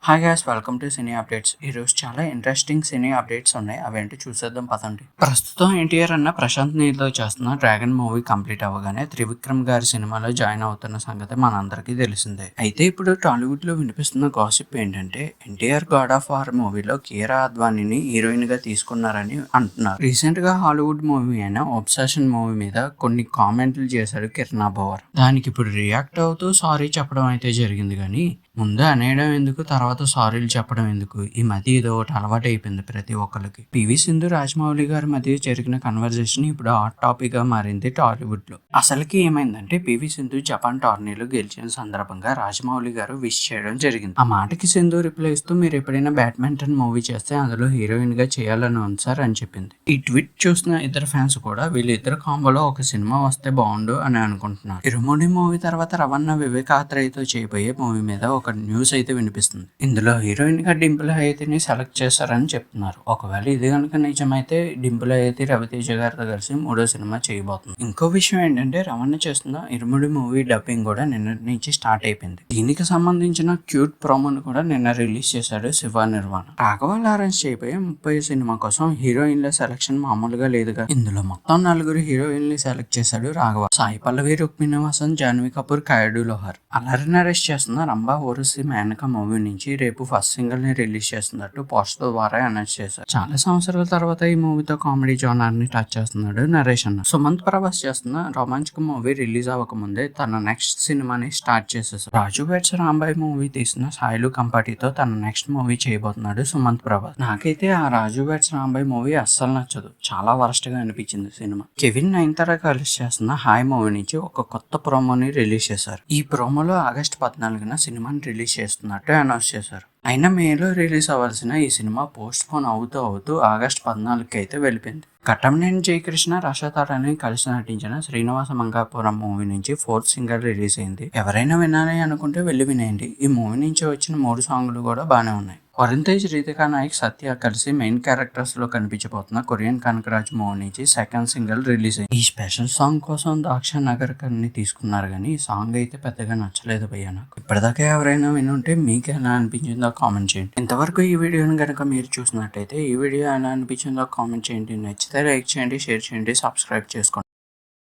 Hi guys, welcome to cine updates. ఈరోజు చాలా interesting సినీ updates ఉన్నాయి. అవేంటి చూసేద్దాం పదండి. ప్రస్తుతం ఎన్టీఆర్ అన్న ప్రశాంత్ నీల్తో చేస్తున్న డ్రాగన్ మూవీ కంప్లీట్ అవ్వగానే త్రివిక్రమ్ గారి సినిమాలో జాయిన్ అవుతున్న సంగతి మనందరికీ తెలిసిందే. అయితే ఇప్పుడు టాలీవుడ్ లో వినిపిస్తున్న గాసిప్ ఏంటంటే ఎన్టీఆర్ గాడ్ ఆఫ్ వార్ మూవీలో కీరా అద్వానీని హీరోయిన్ గా తీసుకున్నారని అంటున్నారు. రీసెంట్ గా హాలీవుడ్ మూవీ అయిన ఒబ్సెషన్ మూవీ మీద కొన్ని కామెంట్లు చేశాడు కిరణ్ అబ్బవర్. దానికి ఇప్పుడు రియాక్ట్ అవుతూ సారీ చెప్పడం అయితే జరిగింది. కానీ ముందు అనేయడం ఎందుకు, తర్వాత సారీలు చెప్పడం ఎందుకు? ఈ మధ్య ఏదో ఒకటి అలవాటు అయిపోయింది ప్రతి ఒక్కరికి. పివి సింధు, రాజమౌళి గారి మధ్య జరిగిన కన్వర్జేషన్ ఇప్పుడు హాట్ టాపిక్ గా మారింది టాలీవుడ్ లో. అసలుకి ఏమైందంటే పివి సింధు జపాన్ టోర్నీలో గెలిచిన సందర్భంగా రాజమౌళి గారు విష్ చేయడం జరిగింది. ఆ మాటకి సింధు రిప్లై ఇస్తూ, మీరు ఎప్పుడైనా బ్యాడ్మింటన్ మూవీ చేస్తే అందులో హీరోయిన్ గా చేయాలని ఉంది సార్ అని చెప్పింది. ఈ ట్వీట్ చూసిన ఇద్దరు ఫ్యాన్స్ కూడా వీళ్ళిద్దరు కాంబోలో ఒక సినిమా వస్తే బాగుండు అని అనుకుంటున్నారు. ఇరుముడి మూవీ తర్వాత రవణ వివేక్ ఆత్రేయతో చేయబోయే మూవీ మీద ఒక న్యూస్ అయితే వినిపిస్తుంది. ఇందులో హీరోయిన్ గా డింపుల్ హయాతీని సెలెక్ట్ చేశారని చెప్తున్నారు. ఒకవేళ ఇది కనుక నిజమైతే డింపుల్ హయాతీ రవితేజ గారితో కలిసి మూడో సినిమా చేయబోతుంది. ఇంకో విషయం ఏంటంటే రవణ చేస్తున్న ఇరుముడి మూవీ డబ్బింగ్ కూడా నిన్నటి నుంచి స్టార్ట్ అయిపోయింది. దీనికి సంబంధించిన క్యూట్ ప్రోమోను కూడా నిన్న రిలీజ్ చేశాడు శివ నిర్వాణ. రాఘవ లారెన్స్ చేయబోయే 30 సినిమా కోసం హీరోయిన్ల సెలక్షన్ మామూలుగా లేదుగా. ఇందులో మొత్తం 4 హీరోయిన్లు సెలెక్ట్ చేశాడు రాఘవ. సాయి పల్లవి, రుక్మిణి హాసన్, జాన్వీ కపూర్, కాయడు లోహర్. అల్లరి నరేష్ చేస్తున్న రంభా ఓరసి మేనక మూవీ నుంచి రేపు ఫస్ట్ సింగిల్ ని రిలీజ్ చేస్తున్నట్టు పోస్టర్ ద్వారా అనౌన్స్ చేశారు. చాలా సంవత్సరాల తర్వాత ఈ మూవీతో కామెడీ జోనర్ ని టచ్ చేస్తున్నాడు నరేష్ అన్న. సుమంత్ ప్రభాస్ చేస్తున్న రొమాంటిక్ మూవీ రిలీజ్ అవ్వకముందే తన నెక్స్ట్ సినిమాని స్టార్ట్ చేసేసారు. రాజు వెడ్స్ రాంబాయ్ మూవీ తీసిన సాయిలు కంపాటితో తన నెక్స్ట్ మూవీ చేయబోతున్నాడు సుమంత్ ప్రభాస్. నాకైతే ఆ రాజు వెడ్స్ రాంబాయ్ మూవీ అస్సలు నచ్చదు. చాలా వరస్ట్ గా అనిపించింది సినిమా. కెవిన్ నైన్తారా కలిసి చేస్తున్న హాయ్ మూవీ నుంచి ఒక కొత్త ప్రోమోని రిలీజ్ చేశారు. ఈ ప్రోమోలో ఆగస్టు 14న సినిమాని రిలీజ్ చేస్తున్నట్టు అనౌన్స్ చేశారు. అయినా మేలో రిలీజ్ అవ్వాల్సిన ఈ సినిమా పోస్ట్ పోన్ అవుతూ ఆగస్టు 14కి అయితే వెళ్ళిపోయింది. కట్టంనేని జయకృష్ణ, రషతారని కలిసి నటించిన శ్రీనివాస మంగాపురం మూవీ నుంచి 4th సింగల్ రిలీజ్ అయింది. ఎవరైనా వినాలి అనుకుంటే వెళ్ళి వినేయండి. ఈ మూవీ నుంచి వచ్చిన 3 సాంగ్లు కూడా బాగానే ఉన్నాయి. వరుణ్ తేజ్, రితికా నాయక్, సత్య కలిసి మెయిన్ క్యారెక్టర్స్ లో కనిపించబోతున్న కొరియన్ కనకరాజ్ మూవీ నుంచి 2nd సింగిల్ రిలీజ్ అయింది. ఈ స్పెషల్ సాంగ్ కోసం దాక్ష నగర్కర్ని తీసుకున్నారు, కానీ ఈ సాంగ్ అయితే పెద్దగా నచ్చలేదు భయ్య నాకు. ఇప్పటిదాకా ఎవరైనా వినుంటే మీకు ఎలా అనిపించిందో కామెంట్ చేయండి. ఇంతవరకు ఈ వీడియోని కనుక మీరు చూసినట్టయితే ఈ వీడియో ఎలా అనిపించిందో కామెంట్ చేయండి. నచ్చితే లైక్ చేయండి, షేర్ చేయండి, సబ్స్క్రైబ్ చేసుకోండి.